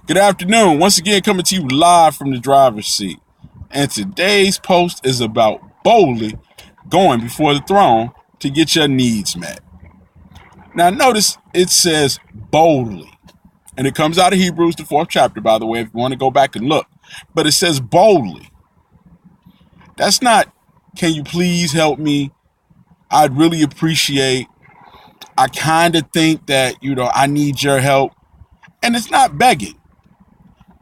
Good afternoon. Once again, coming to you live from the driver's seat. And today's post is about boldly going before the throne to get your needs met. Now, notice it says boldly. And it comes out of Hebrews, the 4th chapter, by the way, if you want to go back and look. But it says boldly. That's not, can you please help me? I'd really appreciate. I kind of think that, I need your help. And it's not begging.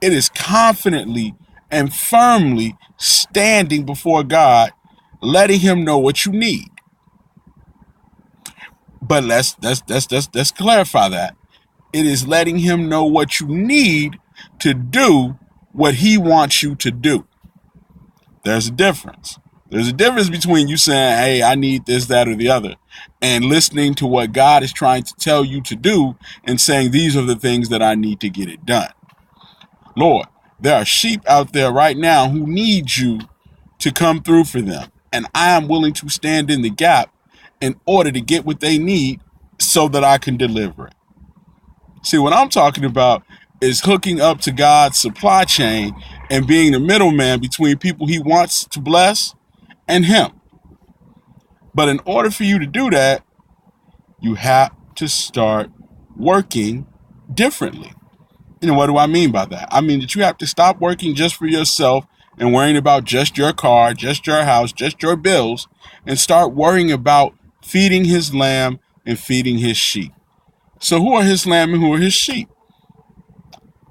It is confidently and firmly standing before God, letting him know what you need. But let's clarify that. It is letting him know what you need to do what he wants you to do. There's a difference. There's a difference between you saying, hey, I need this, that, or the other, and listening to what God is trying to tell you to do and saying, these are the things that I need to get it done. Lord, there are sheep out there right now who need you to come through for them. And I am willing to stand in the gap in order to get what they need so that I can deliver it. See, what I'm talking about is hooking up to God's supply chain and being the middleman between people he wants to bless and him. But in order for you to do that, you have to start working differently. And what do I mean by that? I mean that you have to stop working just for yourself and worrying about just your car, just your house, just your bills, and start worrying about feeding his lamb and feeding his sheep. So who are his lamb and who are his sheep?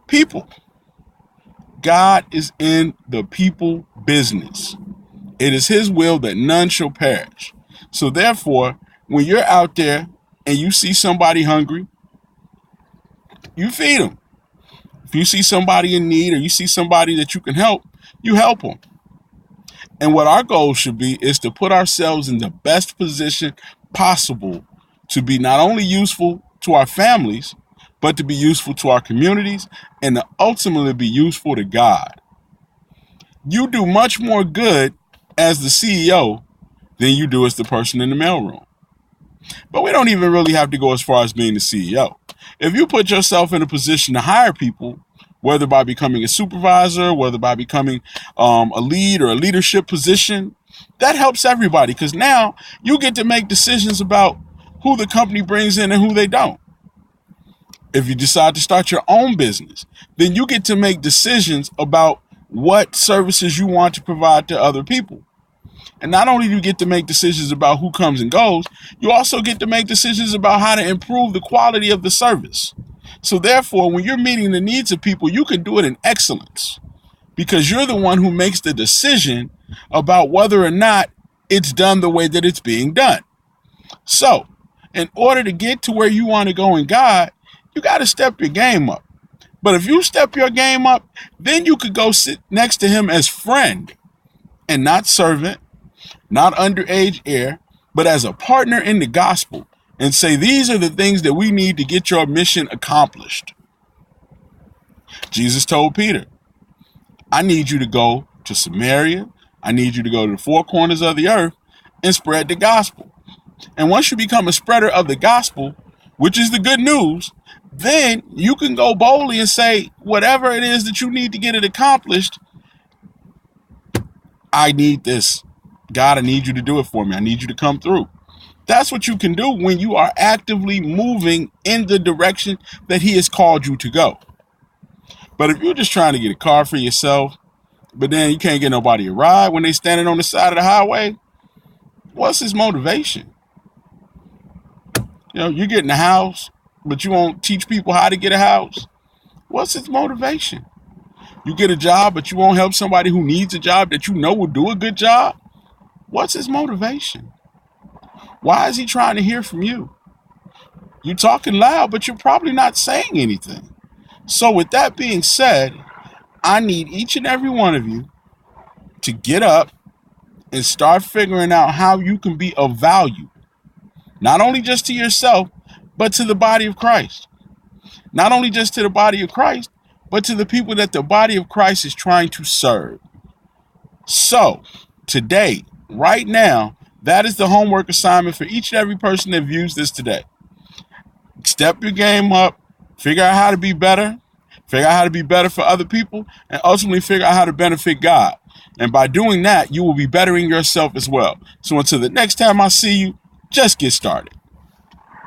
People. God is in the people business. It is his will that none shall perish. So therefore, when you're out there and you see somebody hungry, you feed them. If you see somebody in need or you see somebody that you can help, you help them. And what our goal should be is to put ourselves in the best position possible to be not only useful to our families, but to be useful to our communities and to ultimately be useful to God. You do much more good as the CEO than you do as the person in the mailroom. But we don't even really have to go as far as being the CEO. If you put yourself in a position to hire people, whether by becoming a supervisor, whether by becoming a lead or a leadership position, that helps everybody because now you get to make decisions about who the company brings in and who they don't. If you decide to start your own business, then you get to make decisions about what services you want to provide to other people. And not only do you get to make decisions about who comes and goes, you also get to make decisions about how to improve the quality of the service. So therefore, when you're meeting the needs of people, you can do it in excellence because you're the one who makes the decision about whether or not it's done the way that it's being done. So in order to get to where you want to go in God, you got to step your game up. But if you step your game up, then you could go sit next to him as friend and not servant, not underage heir, but as a partner in the gospel and say, these are the things that we need to get your mission accomplished. Jesus told Peter, I need you to go to Samaria. I need you to go to the four corners of the earth and spread the gospel. And once you become a spreader of the gospel, which is the good news, then you can go boldly and say, whatever it is that you need to get it accomplished, I need this. God, I need you to do it for me. I need you to come through. That's what you can do when you are actively moving in the direction that he has called you to go. But if you're just trying to get a car for yourself, but then you can't get nobody a ride when they're standing on the side of the highway, what's his motivation? You're getting a house, but you won't teach people how to get a house. What's his motivation? You get a job, but you won't help somebody who needs a job that you know will do a good job. What's his motivation? Why is he trying to hear from you? You're talking loud, but you're probably not saying anything. So with that being said, I need each and every one of you to get up and start figuring out how you can be of value, not only just to yourself, but to the body of Christ. Not only just to the body of Christ, but to the people that the body of Christ is trying to serve. So today, right now, that is the homework assignment for each and every person that views this today. Step your game up, figure out how to be better, Figure out how to be better for other people, and ultimately figure out how to benefit God. And by doing that, you will be bettering yourself as well. So until the next time I see you, just get started.